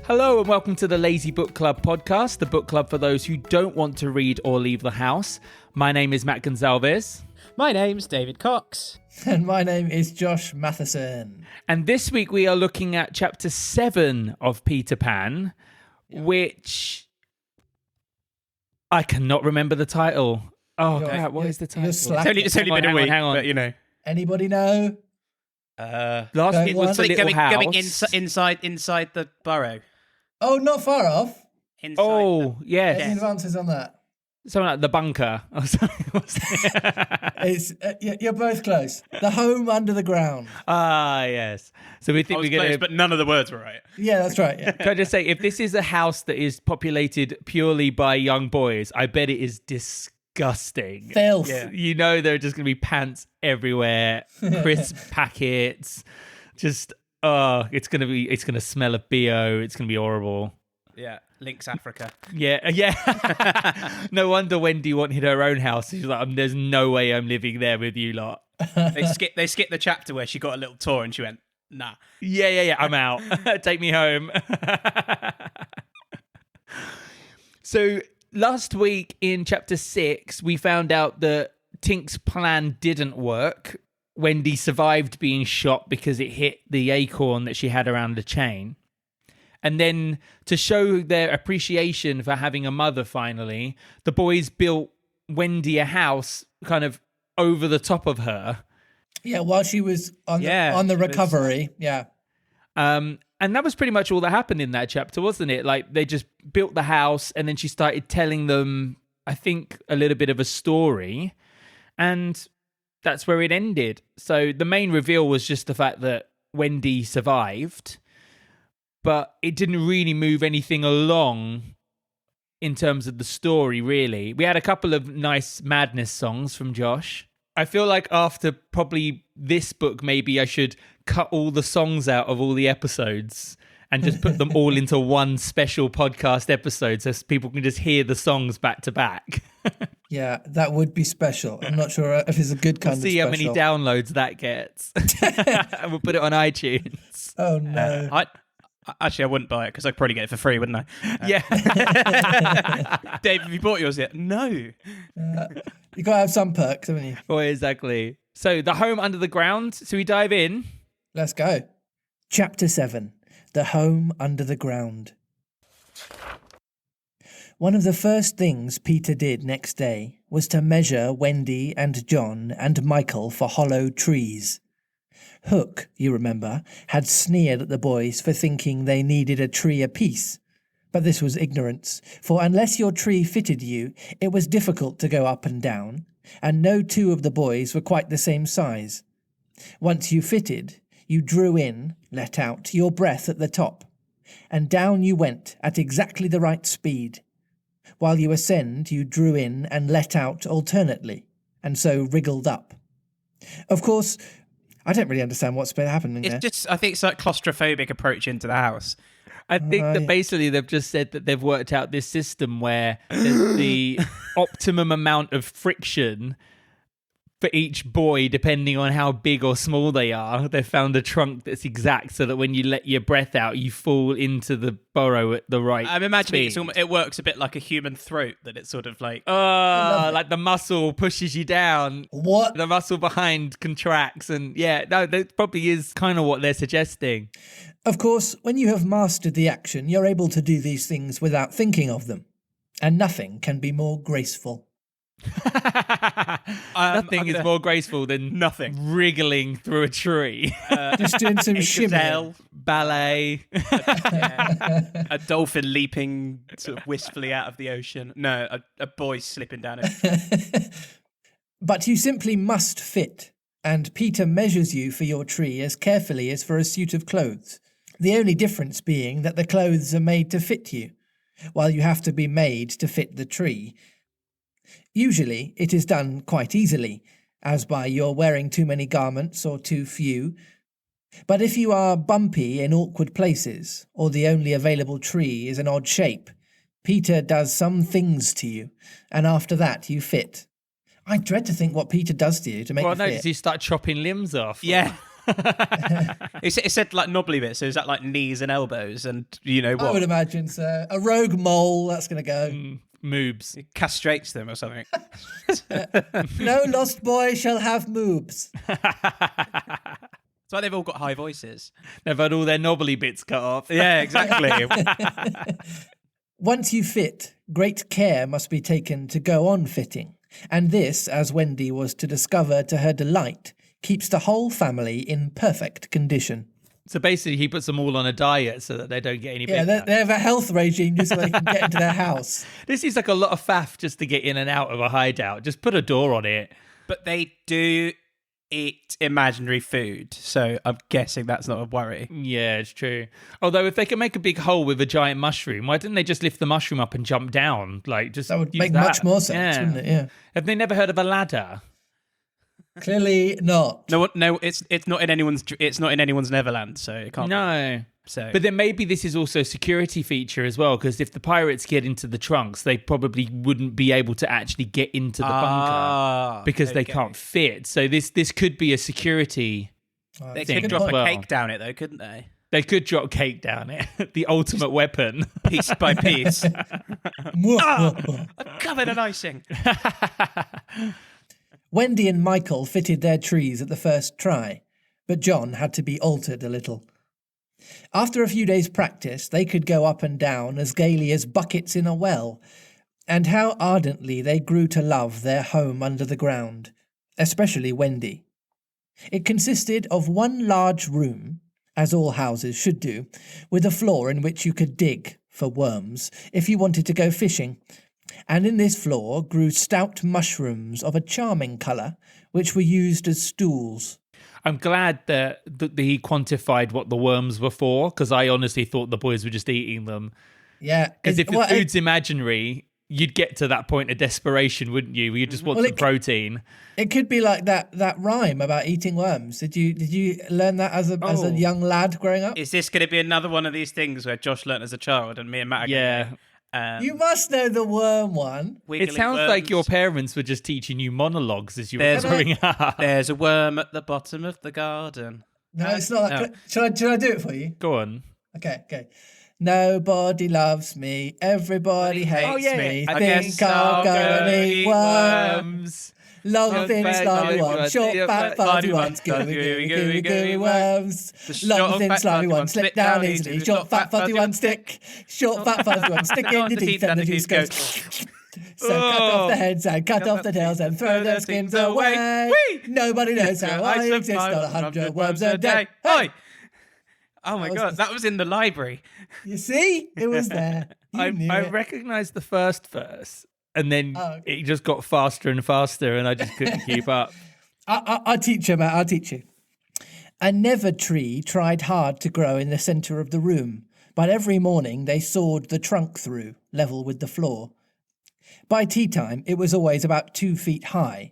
Hello and welcome to the Lazy Book Club podcast, the book club for those who don't want to read or leave the house. My name is Matt Gonzalez. My name's David Cox. And my name is Josh Matheson. And this week we are looking at chapter 7 of Peter Pan, which I cannot remember the title. Oh, crap, what is the title? It's only been a week, hang on. but you know. Anybody know? Last week was the little house. Going inside the burrow. Oh, not far off. Yes. Any advances on that? Something like the bunker. Or It's you're both close. The home under the ground. Ah, yes. So we think we're going to... but none of the words were right. Yeah, that's right. Yeah. Can I just say, if this is a house that is populated purely by young boys, I bet it is disgusting. Filth. Yeah. You know there are just going to be pants everywhere, crisp packets, just... it's gonna smell of BO. It's gonna be horrible. Yeah, Lynx Africa. Yeah. No wonder Wendy wanted her own house. She's like, there's no way I'm living there with you lot. They skipped the chapter where she got a little tour and she went, nah. Yeah. I'm out. Take me home. So last week in chapter 6, we found out that Tink's plan didn't work. Wendy survived being shot because it hit the acorn that she had around the chain. And then to show their appreciation for having a mother finally, the boys built Wendy a house kind of over the top of her. Yeah, while she was on the recovery. Yeah. And that was pretty much all that happened in that chapter, wasn't it? Like they just built the house and then she started telling them, I think, a little bit of a story. And that's where it ended. So the main reveal was just the fact that Wendy survived, but it didn't really move anything along in terms of the story, really. We had a couple of nice madness songs from Josh. I feel like after probably this book, maybe I should cut all the songs out of all the episodes and just put them all into one special podcast episode so people can just hear the songs back to back. Yeah, that would be special. I'm not sure if it's a good kind of special. See how many downloads that gets. And we'll put it on iTunes. Oh, no. I wouldn't buy it because I'd probably get it for free, wouldn't I? Yeah. Dave, have you bought yours yet? No. You got to have some perks, haven't you? Oh, exactly. So the home under the ground. So we dive in. Let's go. Chapter 7. The Home Under the Ground. One of the first things Peter did next day was to measure Wendy and John and Michael for hollow trees. Hook, you remember, had sneered at the boys for thinking they needed a tree apiece. But this was ignorance, for unless your tree fitted you, it was difficult to go up and down, and no two of the boys were quite the same size. Once you fitted, you drew in, let out, your breath at the top, and down you went at exactly the right speed. While you ascend, you drew in and let out alternately, and so wriggled up. Of course, I don't really understand what's been happening there. I think it's like claustrophobic approach into the house. I think that basically they've just said that they've worked out this system where there's the optimum amount of friction for each boy, depending on how big or small they are. They've found a trunk that's exact so that when you let your breath out, you fall into the burrow at the right I'm imagining speed. it works a bit like a human throat, that it's sort of like... like the muscle pushes you down. What? The muscle behind contracts. And that probably is kind of what they're suggesting. Of course, when you have mastered the action, you're able to do these things without thinking of them. And nothing can be more graceful. Nothing is more graceful than wriggling through a tree. Just doing some shimmy. Ballet. A dolphin leaping sort of wistfully out of the ocean. No, a boy slipping down it. But you simply must fit, and Peter measures you for your tree as carefully as for a suit of clothes. The only difference being that the clothes are made to fit you, while you have to be made to fit the tree. Usually it is done quite easily, as by your wearing too many garments or too few. But if you are bumpy in awkward places, or the only available tree is an odd shape, Peter does some things to you, and after that you fit. I dread to think what Peter does to you to make you fit. Well, no, does he start chopping limbs off? Yeah. It said like knobbly bits, so is that like knees and elbows and you know I what? would imagine so. A rogue mole, that's going to go. Moobs. It castrates them or something. No lost boy shall have moobs. That's why they've all got high voices. They've had all their knobbly bits cut off. Yeah, exactly. Once you fit, great care must be taken to go on fitting. And this, as Wendy was to discover to her delight, keeps the whole family in perfect condition. So basically, he puts them all on a diet so that they don't get any Yeah, bigger. they have a health regime just so they can get into their house. This seems like a lot of faff just to get in and out of a hideout. Just put a door on it. But they do eat imaginary food, so I'm guessing that's not a worry. Yeah, it's true. Although if they can make a big hole with a giant mushroom, why didn't they just lift the mushroom up and jump down? Like, just That would use make much more sense, wouldn't it? Yeah. Have they never heard of a ladder? Clearly not. No, it's not in anyone's Neverland, so it can't. No. So, But then maybe this is also a security feature as well, because if the pirates get into the trunks, they probably wouldn't be able to actually get into the bunker because they can't fit. So this could be a security They thing could drop as a well. cake down it though, couldn't they? They could drop cake down it. The ultimate weapon. Piece by piece. I'm covered in icing. Wendy and Michael fitted their trees at the first try, but John had to be altered a little. After a few days' practice, they could go up and down as gaily as buckets in a well, and how ardently they grew to love their home under the ground, especially Wendy. It consisted of one large room, as all houses should do, with a floor in which you could dig for worms if you wanted to go fishing, and in this floor grew stout mushrooms of a charming colour, which were used as stools. I'm glad that he quantified what the worms were for, because I honestly thought the boys were just eating them. Yeah. Because if the food's imaginary, you'd get to that point of desperation, wouldn't you? Where you just want some protein. It could be like that rhyme about eating worms. Did you learn that as a young lad growing up? Is this going to be another one of these things where Josh learnt as a child and me and Matt are Yeah. You must know the worm one. It sounds like your parents were just teaching you monologues as you were growing up. There's a worm at the bottom of the garden. No, it's not that. Shall I do it for you? Go on. Okay. Nobody loves me. Everybody hates me. I Think I'll go and eat worms. Long, thin, slimy ones. Short, fat, fuzzy ones. Gooey worms. Long, thin, slimy ones. Slip down easily. Short, fat, fuzzy ones stick. Short, fat, fuzzy ones stick in your teeth and the juice goes. So cut off the heads and cut off the tails and throw their skins away. Nobody knows how I exist on 100 worms a day. Hey! Oh my God, that was in the library. You see? It was there. I recognised the first verse, and then it just got faster and faster, and I just couldn't keep up. I'll teach you, Matt. I'll teach you. A never tree tried hard to grow in the centre of the room, but every morning they sawed the trunk through, level with the floor. By tea time, it was always about 2 feet high,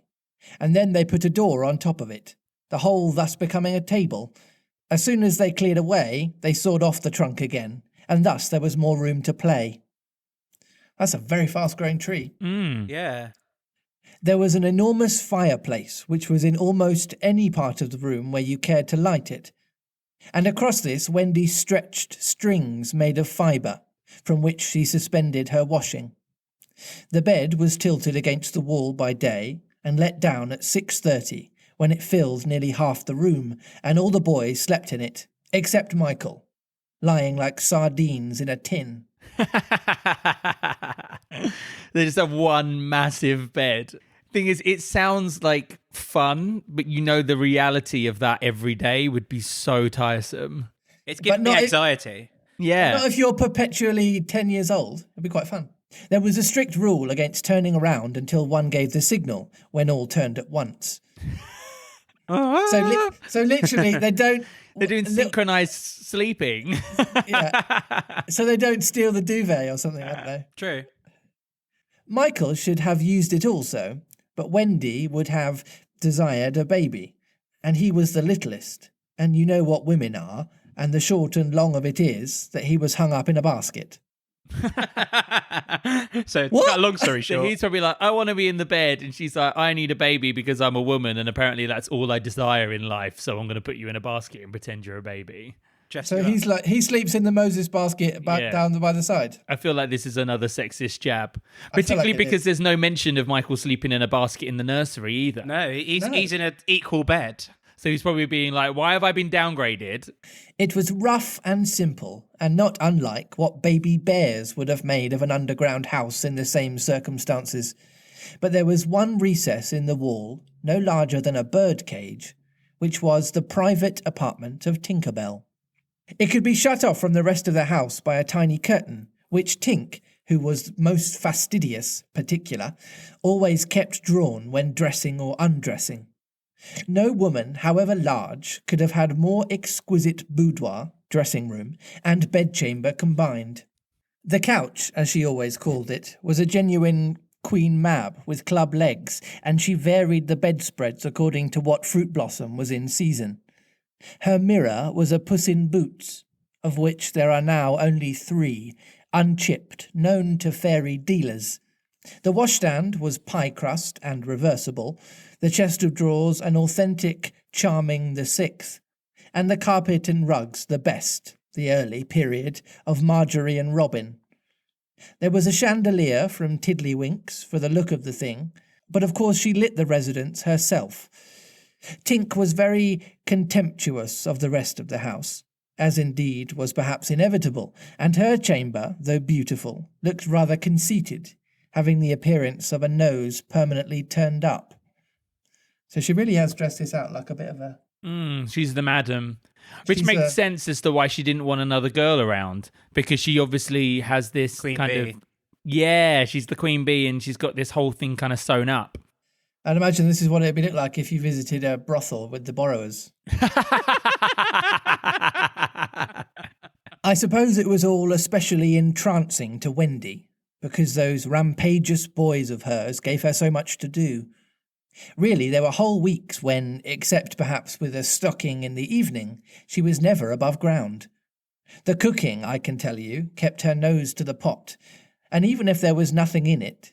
and then they put a door on top of it, the hole thus becoming a table. As soon as they cleared away, they sawed off the trunk again, and thus there was more room to play. That's a very fast-growing tree. Yeah. There was an enormous fireplace, which was in almost any part of the room where you cared to light it. And across this, Wendy stretched strings made of fibre, from which she suspended her washing. The bed was tilted against the wall by day, and let down at 6:30, when it filled nearly half the room, and all the boys slept in it, except Michael, lying like sardines in a tin. They just have one massive bed. Thing is, it sounds like fun, but you know the reality of that every day would be so tiresome. It's giving me anxiety. Yeah. Not if you're perpetually 10 years old. It'd be quite fun. There was a strict rule against turning around until one gave the signal, when all turned at once. So literally, they don't... They're doing synchronized sleeping. Yeah. So they don't steal the duvet or something, don't they? True. Michael should have used it also, but Wendy would have desired a baby, and he was the littlest, and you know what women are, and the short and long of it is that he was hung up in a basket. So, What? cut a long story So short, he's probably like, I want to be in the bed. And she's like, I need a baby because I'm a woman. And apparently that's all I desire in life. So I'm going to put you in a basket and pretend you're a baby. So he's like, he sleeps in the Moses basket Yeah. down by the side. I feel like this is another sexist jab. I feel Particularly like it because is. there's no mention of Michael sleeping in a basket in the nursery either. No, he's No. in an equal bed. So he's probably being like, why have I been downgraded? It was rough and simple, and not unlike what baby bears would have made of an underground house in the same circumstances. But there was one recess in the wall, no larger than a bird cage, which was the private apartment of Tinkerbell. It could be shut off from the rest of the house by a tiny curtain, which Tink, who was most fastidious, particular, always kept drawn when dressing or undressing. No woman, however large, could have had more exquisite boudoir, dressing room, and bedchamber combined. The couch, as she always called it, was a genuine Queen Mab with club legs, and she varied the bedspreads according to what fruit blossom was in season. Her mirror was a Puss in Boots, of which there are now only 3, unchipped, known to fairy dealers. The washstand was pie crust and reversible, the chest of drawers an authentic Charming the Sixth, and the carpet and rugs the best, the early period, of Marjorie and Robin. There was a chandelier from Tiddlywinks for the look of the thing, but of course she lit the residence herself. Tink was very contemptuous of the rest of the house, as indeed was perhaps inevitable, and her chamber, though beautiful, looked rather conceited, having the appearance of a nose permanently turned up. So she really has dressed this out like a bit of a... She's the madam. Which She's makes sense as to why she didn't want another girl around. Because she obviously has this Queen kind bee. of... Yeah, she's the queen bee and she's got this whole thing kind of sewn up. I'd imagine this is what it'd look like if you visited a brothel with the borrowers. I suppose it was all especially entrancing to Wendy, because those rampageous boys of hers gave her so much to do. Really, there were whole weeks when, except perhaps with a stocking in the evening, she was never above ground. The cooking, I can tell you, kept her nose to the pot, and even if there was nothing in it,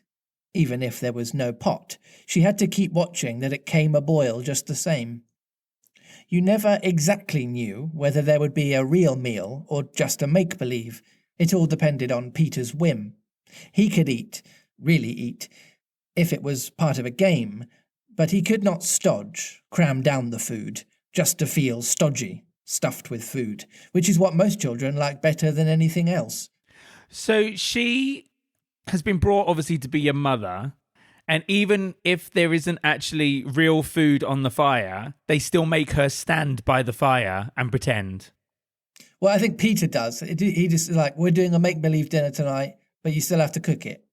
even if there was no pot, she had to keep watching that it came a-boil just the same. You never exactly knew whether there would be a real meal or just a make-believe. It all depended on Peter's whim. He could eat, really eat, if it was part of a game, but he could not stodge, cram down the food, just to feel stodgy, stuffed with food, which is what most children like better than anything else. So she has been brought, obviously, to be a mother. And even if there isn't actually real food on the fire, they still make her stand by the fire and pretend. Well, I think Peter does. He just like, we're doing a make-believe dinner tonight, but you still have to cook it.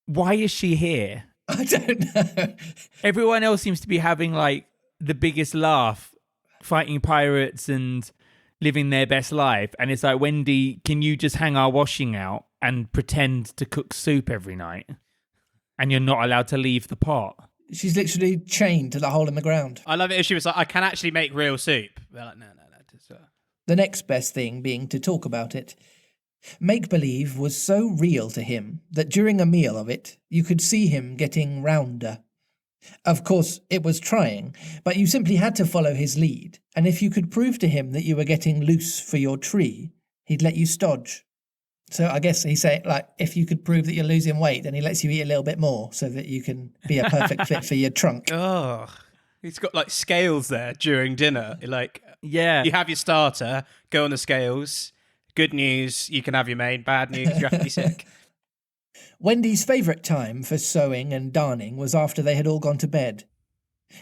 Why is she here? I don't know. Everyone else seems to be having like the biggest laugh, fighting pirates and living their best life. And it's like, Wendy, can you just hang our washing out and pretend to cook soup every night? And you're not allowed to leave the pot. She's literally chained to the hole in the ground. I love it if she was like, I can actually make real soup. They're like, no. Just, The next best thing being to talk about it. Make-believe was so real to him that during a meal of it, you could see him getting rounder. Of course, it was trying, but you simply had to follow his lead, and if you could prove to him that you were getting loose for your tree, he'd let you stodge. So I guess he's saying, like, if you could prove that you're losing weight, then he lets you eat a little bit more so that you can be a perfect fit for your trunk. oh, he's got like scales there during dinner. Like, Yeah. you have your starter, go on the scales. Good news, you can have your main. Bad news, you have to be sick. Wendy's favourite time for sewing and darning was after they had all gone to bed.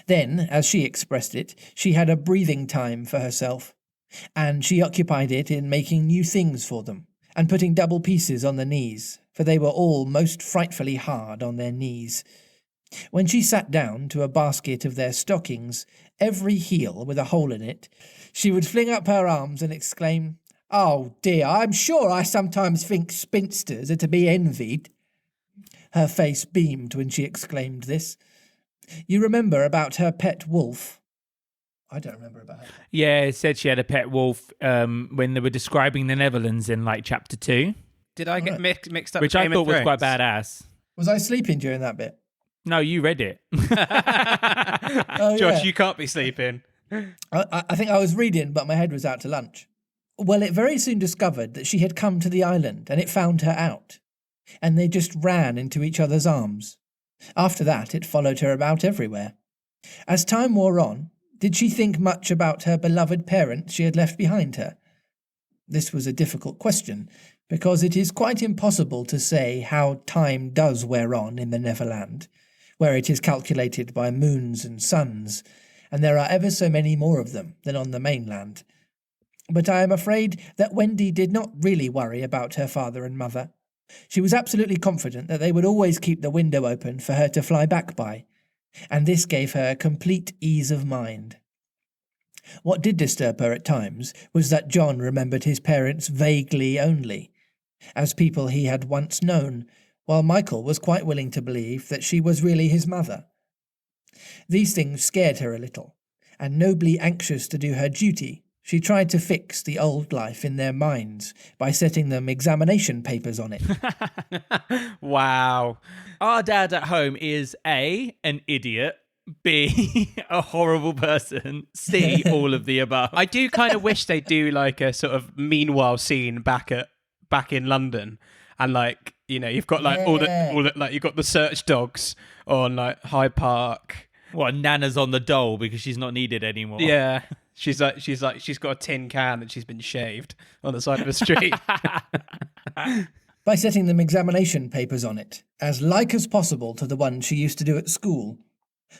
Then, as she expressed it, she had a breathing time for herself, and she occupied it in making new things for them, and putting double pieces on the knees, for they were all most frightfully hard on their knees. When she sat down to a basket of their stockings, every heel with a hole in it, she would fling up her arms and exclaim, "Oh dear, I'm sure I sometimes think spinsters are to be envied." Her face beamed when she exclaimed this. You remember about her pet wolf? I don't remember about her. Yeah, it said she had a pet wolf when they were describing the Netherlands in like chapter 2, Did I get mixed up which with I Game thought of was quite Thrones? badass. Was I sleeping during that bit? No, you read it. Oh, Josh, yeah. you can't be sleeping. I think I was reading, but my head was out to lunch. Well, it very soon discovered that she had come to the island, and it found her out. And they just ran into each other's arms. After that, it followed her about everywhere. As time wore on, did she think much about her beloved parents she had left behind her? This was a difficult question, because it is quite impossible to say how time does wear on in the Neverland, where it is calculated by moons and suns, and there are ever so many more of them than on the mainland. But I am afraid that Wendy did not really worry about her father and mother. She was absolutely confident that they would always keep the window open for her to fly back by, and this gave her complete ease of mind. What did disturb her at times was that John remembered his parents vaguely only, as people he had once known, while Michael was quite willing to believe that she was really his mother. These things scared her a little, and nobly anxious to do her duty, she tried to fix the old life in their minds by setting them examination papers on it. Wow. Our dad at home is A, an idiot, B, a horrible person, C, all of the above. I do kind of wish they do like a sort of meanwhile scene back in London, and like, you know, you've got like all the like you've got the search dogs on like Hyde Park. What, Nana's on the dole because she's not needed anymore? Yeah. She's got a tin can and she's been shaved on the side of the street. By setting them examination papers on it, as like as possible to the one she used to do at school.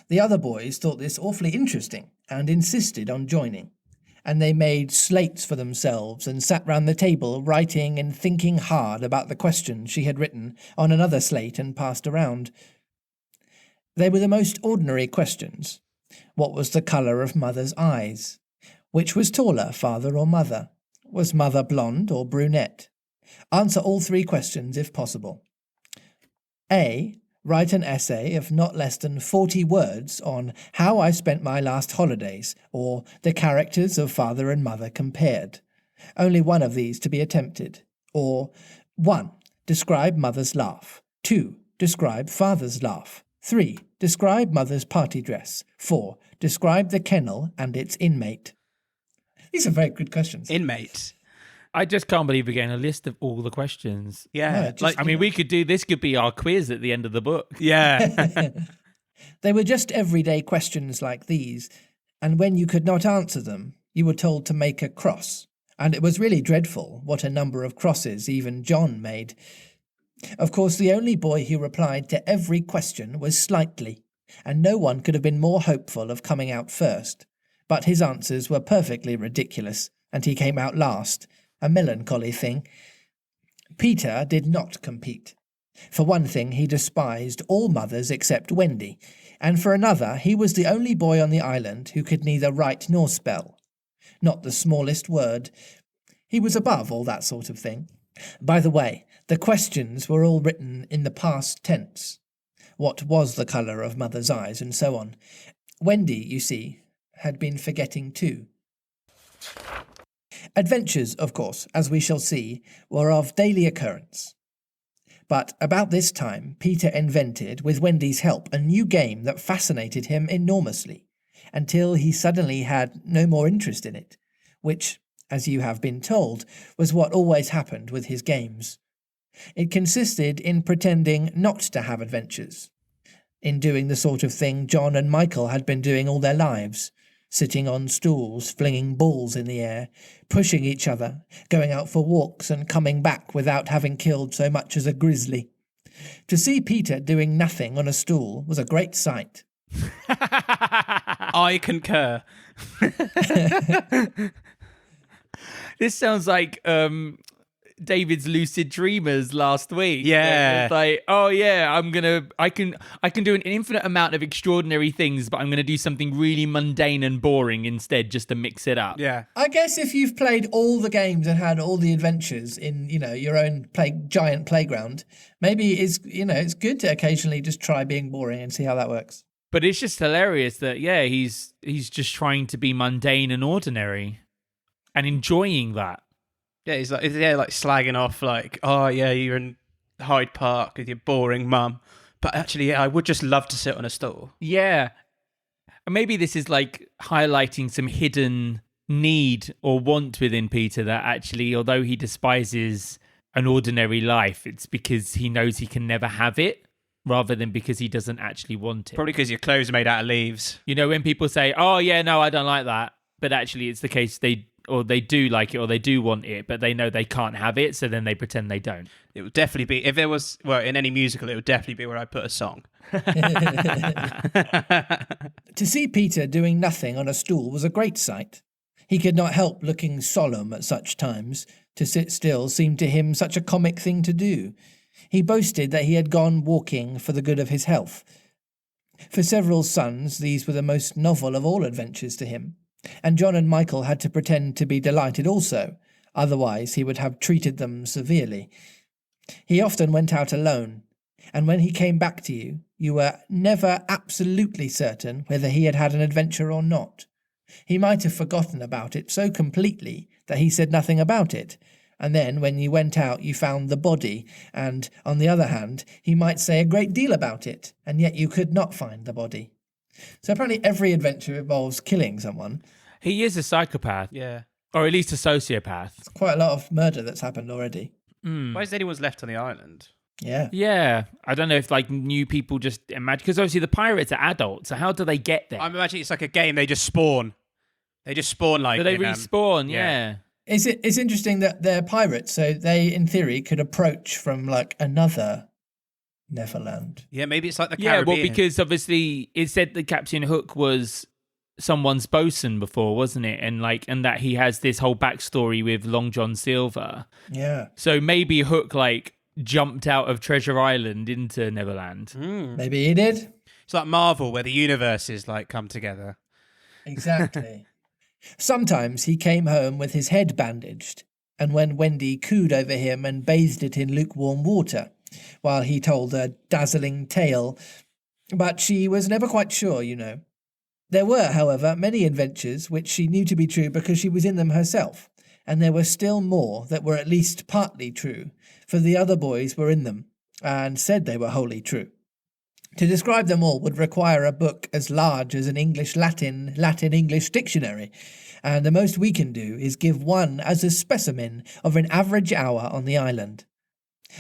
The other boys thought this awfully interesting and insisted on joining, and they made slates for themselves and sat round the table writing and thinking hard about the questions she had written on another slate and passed around. They were the most ordinary questions. What was the colour of Mother's eyes? Which was taller, father or mother? Was Mother blonde or brunette? Answer all 3 questions if possible. A. Write an essay of not less than 40 words on how I spent my last holidays, or the characters of father and mother compared. Only one of these to be attempted. Or 1. Describe mother's laugh. 2. Describe father's laugh. 3. Describe mother's party dress. 4. Describe the kennel and its inmate. These are very good questions. Inmate. I just can't believe we're getting a list of all the questions. Yeah. We could do this, could be our quiz at the end of the book. Yeah. They were just everyday questions like these, and when you could not answer them, you were told to make a cross. And it was really dreadful what a number of crosses even John made. Of course, the only boy who replied to every question was Slightly, and no one could have been more hopeful of coming out first. But his answers were perfectly ridiculous, and he came out last, a melancholy thing. Peter did not compete. For one thing, he despised all mothers except Wendy, and for another, he was the only boy on the island who could neither write nor spell. Not the smallest word. He was above all that sort of thing. By the way, the questions were all written in the past tense. What was the colour of Mother's eyes, and so on. Wendy, you see, had been forgetting too. Adventures, of course, as we shall see, were of daily occurrence. But about this time, Peter invented, with Wendy's help, a new game that fascinated him enormously, until he suddenly had no more interest in it, which, as you have been told, was what always happened with his games. It consisted in pretending not to have adventures, in doing the sort of thing John and Michael had been doing all their lives, sitting on stools, flinging balls in the air, pushing each other, going out for walks and coming back without having killed so much as a grizzly. To see Peter doing nothing on a stool was a great sight. I concur. This sounds like David's lucid dreamers last week. Yeah. It's like, oh yeah, I can do an infinite amount of extraordinary things, but I'm gonna do something really mundane and boring instead, just to mix it up. Yeah. I guess if you've played all the games and had all the adventures in, your own giant playground, maybe it's good to occasionally just try being boring and see how that works. But it's just hilarious that, he's just trying to be mundane and ordinary and enjoying that. Yeah, he's like slagging off like, oh yeah, you're in Hyde Park with your boring mum. But actually, I would just love to sit on a stool. Yeah. And maybe this is like highlighting some hidden need or want within Peter that actually, although he despises an ordinary life, it's because he knows he can never have it, rather than because he doesn't actually want it. Probably because your clothes are made out of leaves. You know, when people say, oh, yeah, no, I don't like that. But actually it's the case they do like it or they do want it, but they know they can't have it. So then they pretend they don't. It would definitely be, if there was, in any musical, it would definitely be where I put a song. To see Peter doing nothing on a stool was a great sight. He could not help looking solemn at such times. To sit still seemed to him such a comic thing to do. He boasted that he had gone walking for the good of his health. For several sons, these were the most novel of all adventures to him, and John and Michael had to pretend to be delighted also, otherwise he would have treated them severely. He often went out alone, and when he came back to you, you were never absolutely certain whether he had had an adventure or not. He might have forgotten about it so completely that he said nothing about it, and then when you went out you found the body, and, on the other hand, he might say a great deal about it, and yet you could not find the body. So apparently every adventure involves killing someone. He is a psychopath. Yeah. Or at least a sociopath. It's quite a lot of murder that's happened already. Why is anyone's left on the island? Yeah. Yeah. I don't know if like new people just imagine, because obviously the pirates are adults, so how do they get there? I'm imagining it's like a game, they just spawn. They just spawn like... But they respawn, yeah. It's interesting that they're pirates, so they, in theory, could approach from, like, another Neverland. Yeah, maybe it's like the Caribbean. Yeah, well, because obviously it said that Captain Hook was someone's bosun before, wasn't it? And that he has this whole backstory with Long John Silver. Yeah. So maybe Hook, jumped out of Treasure Island into Neverland. Maybe he did. It's like Marvel, where the universes, come together. Exactly. Sometimes he came home with his head bandaged, and when Wendy cooed over him and bathed it in lukewarm water, while he told a dazzling tale. But she was never quite sure, you know. There were, however, many adventures which she knew to be true because she was in them herself, and there were still more that were at least partly true, for the other boys were in them, and said they were wholly true. To describe them all would require a book as large as an English-Latin-English dictionary, and the most we can do is give one as a specimen of an average hour on the island.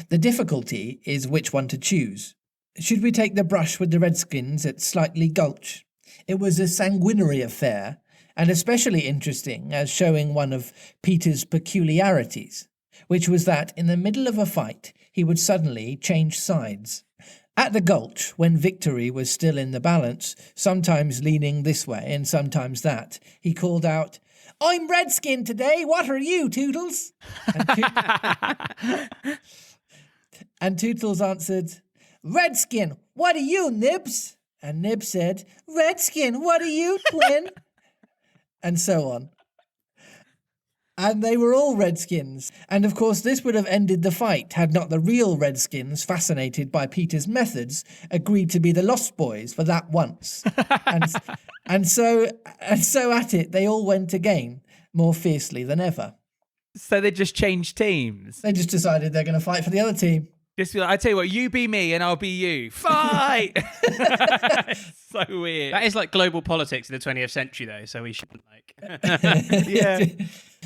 The difficulty is which one to choose. Should we take the brush with the Redskins at Slightly Gulch? It was a sanguinary affair, and especially interesting as showing one of Peter's peculiarities, which was that in the middle of a fight he would suddenly change sides. At the Gulch, when victory was still in the balance, sometimes leaning this way and sometimes that, he called out, "I'm Redskin today, what are you, Toodles?" And Toodles answered, "Redskin, what are you, Nibs?" And Nibs said, "Redskin, what are you, Twin?" And so on. And they were all Redskins. And of course this would have ended the fight had not the real Redskins, fascinated by Peter's methods, agreed to be the Lost Boys for that once. and so at it they all went again, more fiercely than ever. So they just changed teams. They just decided they're going to fight for the other team. Just be like, I tell you what, you be me and I'll be you. Fight! So weird. That is like global politics in the 20th century, though, so we shouldn't Yeah.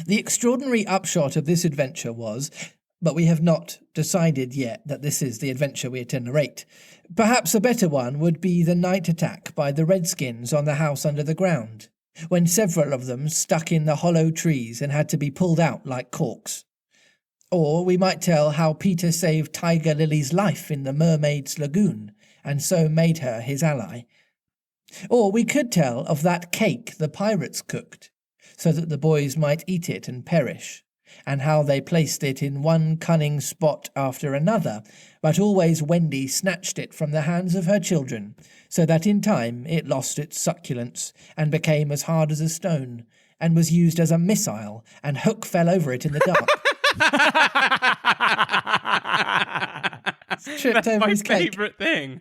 The extraordinary upshot of this adventure was, but we have not decided yet that this is the adventure we are to narrate. Perhaps a better one would be the night attack by the Redskins on the house under the ground, when several of them stuck in the hollow trees and had to be pulled out like corks. Or we might tell how Peter saved Tiger Lily's life in the Mermaid's Lagoon, and so made her his ally. Or we could tell of that cake the pirates cooked, so that the boys might eat it and perish, and how they placed it in one cunning spot after another, but always Wendy snatched it from the hands of her children, so that in time it lost its succulence, and became as hard as a stone, and was used as a missile, and Hook fell over it in the dark. That's my favourite thing.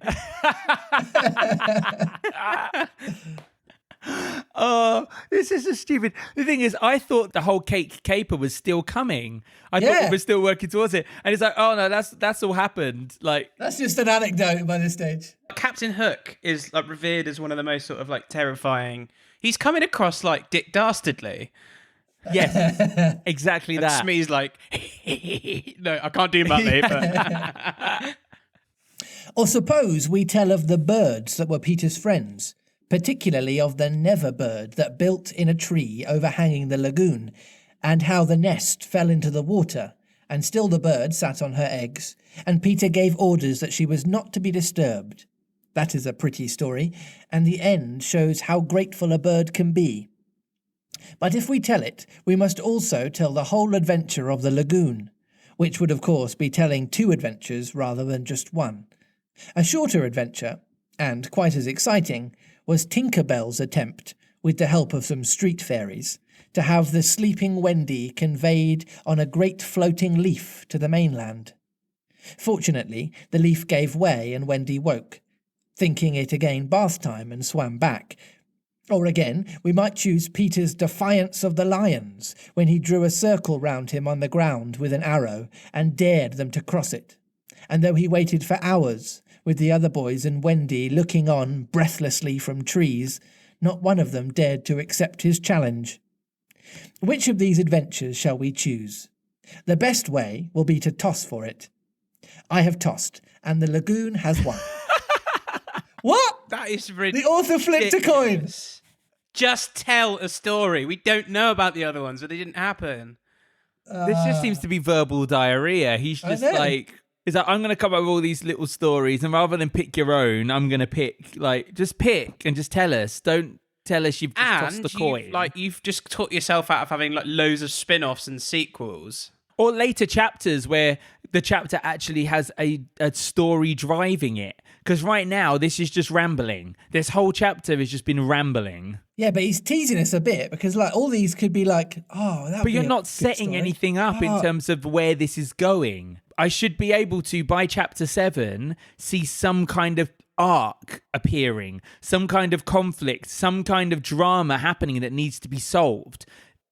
Oh, this is so stupid. The thing is, I thought the whole cake caper was still coming. I thought we were still working towards it. And it's like, oh no, that's all happened. Like, That's just an anecdote by this stage. Captain Hook is like revered as one of the most sort of like terrifying. He's coming across like Dick Dastardly. yes, exactly And that. Smee's like, no, I can't do Muttley. But Or suppose we tell of the birds that were Peter's friends, particularly of the Never bird that built in a tree overhanging the lagoon, and how the nest fell into the water, and still the bird sat on her eggs, and Peter gave orders that she was not to be disturbed. That is a pretty story, and the end shows how grateful a bird can be. But if we tell it, we must also tell the whole adventure of the lagoon, which would of course be telling 2 adventures rather than just one. A shorter adventure, and quite as exciting, was Tinker Bell's attempt, with the help of some street fairies, to have the sleeping Wendy conveyed on a great floating leaf to the mainland. Fortunately, the leaf gave way and Wendy woke, thinking it again bath time, and swam back. Or again, we might choose Peter's defiance of the lions, when he drew a circle round him on the ground with an arrow and dared them to cross it. And though he waited for hours, with the other boys and Wendy looking on breathlessly from trees, not one of them dared to accept his challenge. Which of these adventures shall we choose? The best way will be to toss for it. I have tossed, and the lagoon has won. What? that is The ridiculous. author flipped a coin. Just tell a story. We don't know about the other ones, but they didn't happen. This just seems to be verbal diarrhea. He's just know. like, he's like, I'm going to come up with all these little stories, and rather than pick your own, I'm going to pick, like, just pick and just tell us. Don't tell us you've just tossed the coin. You've just taught yourself out of having like loads of spin-offs and sequels. Or later chapters where the chapter actually has a story driving it. Because right now, this is just rambling. This whole chapter has just been rambling. Yeah, but he's teasing us a bit, because like all these could be like, oh, that. But you're not setting anything up in terms of where this is going. I should be able to, by chapter 7, see some kind of arc appearing, some kind of conflict, some kind of drama happening that needs to be solved.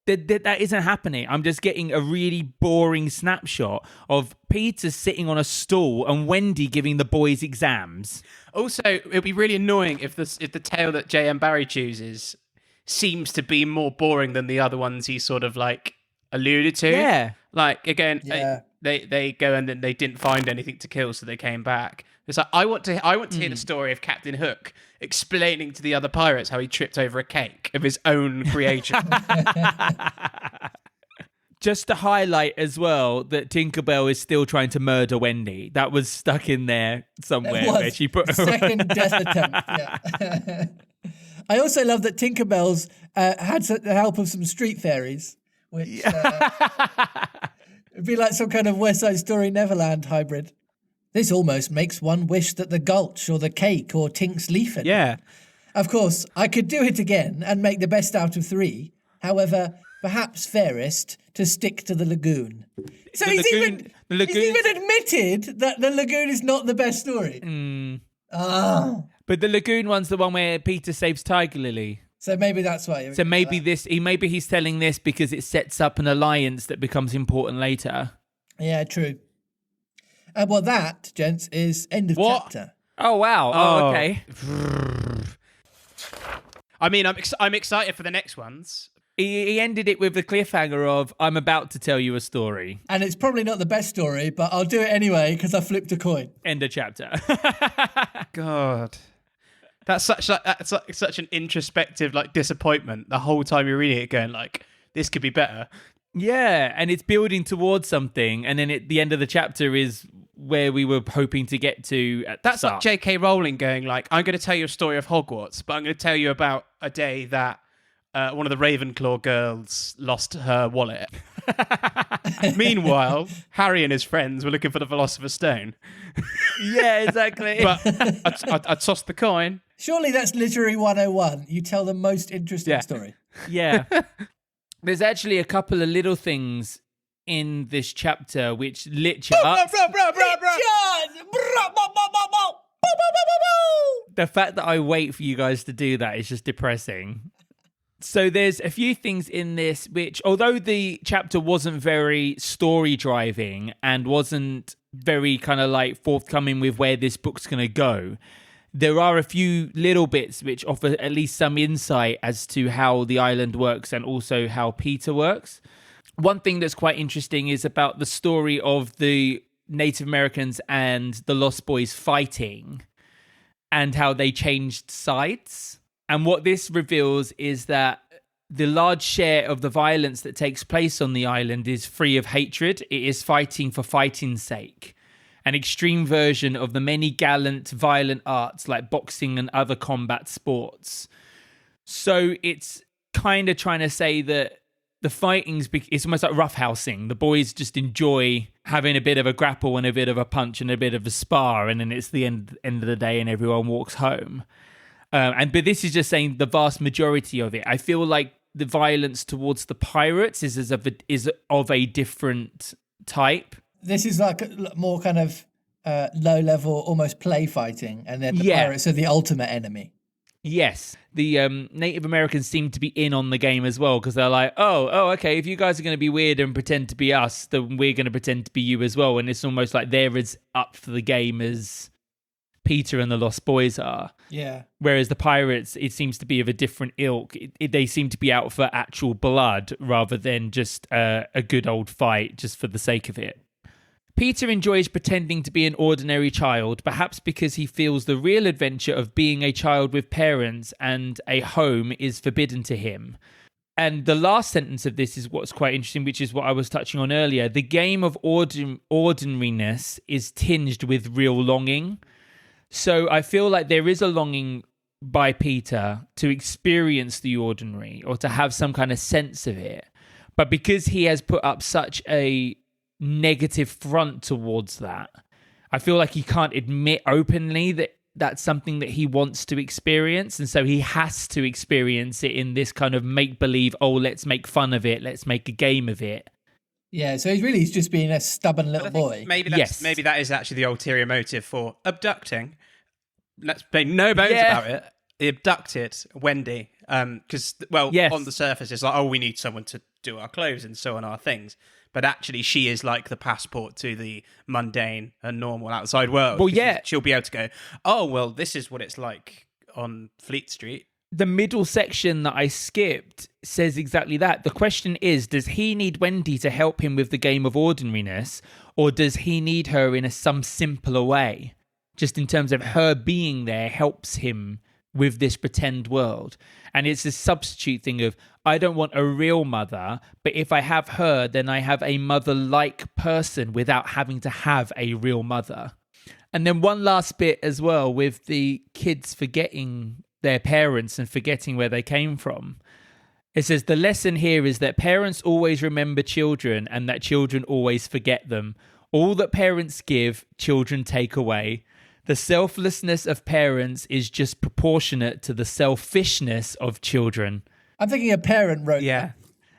That isn't happening. I'm just getting a really boring snapshot of Peter sitting on a stool and Wendy giving the boys exams. Also, it'd be really annoying if the tale that J M Barrie chooses seems to be more boring than the other ones he sort of like alluded to. Yeah. Like again, Yeah. they go and then they didn't find anything to kill, so they came back. It's like I want to hear the story of Captain Hook explaining to the other pirates how he tripped over a cake of his own creation. Just to highlight as well that Tinkerbell is still trying to murder Wendy. That was stuck in there somewhere where she put her second death attempt. Yeah. I also love that Tinkerbell's had the help of some street fairies, which it'd be like some kind of West Side Story Neverland hybrid. This almost makes one wish that the Gulch or the cake or Tink's leaf had. Yeah. Of course, I could do it again and make the best out of 3. However, perhaps fairest to stick to the lagoon. So he's even admitted that the lagoon is not the best story. But the lagoon one's the one where Peter saves Tiger Lily. So maybe that's why. So maybe he's telling this because it sets up an alliance that becomes important later. Yeah, true. Well, that, gents, is end of chapter. Oh wow! Oh, okay. I mean, I'm excited for the next ones. He ended it with the cliffhanger of "I'm about to tell you a story." And it's probably not the best story, but I'll do it anyway because I flipped a coin. End of chapter. God, that's such an introspective like disappointment. The whole time you're reading it, going like, "This could be better." Yeah, and it's building towards something, and then at the end of the chapter is where we were hoping to get to at the That's start. like J.K. Rowling going like, I'm going to tell you a story of Hogwarts, but I'm going to tell you about a day that one of the Ravenclaw girls lost her wallet. Meanwhile, Harry and his friends were looking for the Philosopher's Stone. Yeah, exactly. But I tossed the coin. Surely that's literary 101. You tell the most interesting story. Yeah. There's actually a couple of little things in this chapter which lit you up. The fact that I wait for you guys to do that is just depressing. So there's a few things in this which, although the chapter wasn't very story driving and wasn't very kind of like forthcoming with where this book's going to go, there are a few little bits which offer at least some insight as to how the island works and also how Peter works. One thing that's quite interesting is about the story of the Native Americans and the Lost Boys fighting and how they changed sides. And what this reveals is that the large share of the violence that takes place on the island is free of hatred. It is fighting for fighting's sake. An extreme version of the many gallant, violent arts like boxing and other combat sports. So it's kind of trying to say that the fighting's, it's almost like roughhousing. The boys just enjoy having a bit of a grapple and a bit of a punch and a bit of a spar, and then it's the end of the day and everyone walks home. But this is just saying the vast majority of it. I feel like the violence towards the pirates is of a different type. This is like more kind of low level, almost play fighting, and then the pirates are the ultimate enemy. Yes, the Native Americans seem to be in on the game as well, because they're like, oh, okay, if you guys are going to be weird and pretend to be us, then we're going to pretend to be you as well. And it's almost like they're as up for the game as Peter and the Lost Boys are. Yeah. Whereas the pirates, it seems to be of a different ilk. They seem to be out for actual blood rather than just a good old fight just for the sake of it. Peter enjoys pretending to be an ordinary child, perhaps because he feels the real adventure of being a child with parents and a home is forbidden to him. And the last sentence of this is what's quite interesting, which is what I was touching on earlier. The game of ordinariness is tinged with real longing. So I feel like there is a longing by Peter to experience the ordinary or to have some kind of sense of it. But because he has put up such a negative front towards that, I feel like he can't admit openly that that's something that he wants to experience, and so he has to experience it in this kind of make-believe, let's make fun of it, let's make a game of it. Yeah, so he's just being a stubborn little boy. Maybe that is actually the ulterior motive for abducting. Let's make no bones about it. He abducted Wendy because, on the surface, it's like, we need someone to do our clothes and sew on our things. But actually, she is like the passport to the mundane and normal outside world. Well, yeah. She'll be able to go, this is what it's like on Fleet Street. The middle section that I skipped says exactly that. The question is, does he need Wendy to help him with the game of ordinariness, or does he need her in some simpler way? Just in terms of her being there helps him with this pretend world. And it's a substitute thing of, I don't want a real mother, but if I have her, then I have a mother-like person without having to have a real mother. And then one last bit as well with the kids forgetting their parents and forgetting where they came from. It says, the lesson here is that parents always remember children and that children always forget them. All that parents give, children take away. The selflessness of parents is just proportionate to the selfishness of children. I'm thinking a parent wrote that.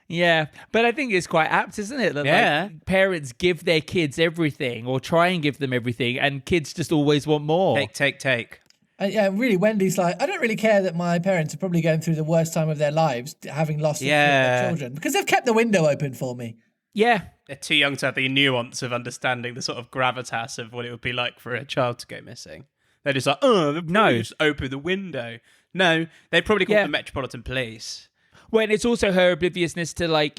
Yeah, but I think it's quite apt, isn't it? That parents give their kids everything or try and give them everything, and kids just always want more. Take. Yeah, really, Wendy's like, I don't really care that my parents are probably going through the worst time of their lives, having lost their children, because they've kept the window open for me. Yeah. They're too young to have the nuance of understanding the sort of gravitas of what it would be like for a child to go missing. They're just like, just open the window. No, they probably call the Metropolitan Police. Well, and it's also her obliviousness to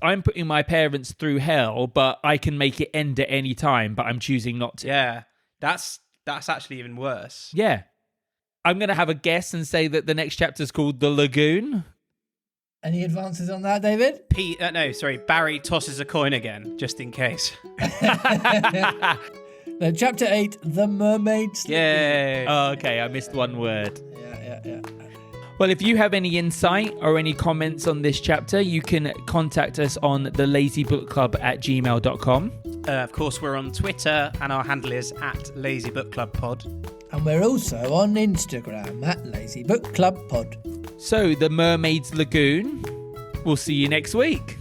I'm putting my parents through hell, but I can make it end at any time, but I'm choosing not to. Yeah, that's actually even worse. Yeah. I'm going to have a guess and say that the next chapter is called The Lagoon. Any advances on that, David? Barrie tosses a coin again, just in case. No, chapter 8, The Mermaid's Lagoon. Yay! Oh, okay, I missed one word. Yeah. Well, if you have any insight or any comments on this chapter, you can contact us on thelazybookclub@gmail.com. Of course, we're on Twitter, and our handle is @LazyBookClubPod. And we're also on Instagram @LazyBookClubPod. So, The Mermaid's Lagoon. We'll see you next week.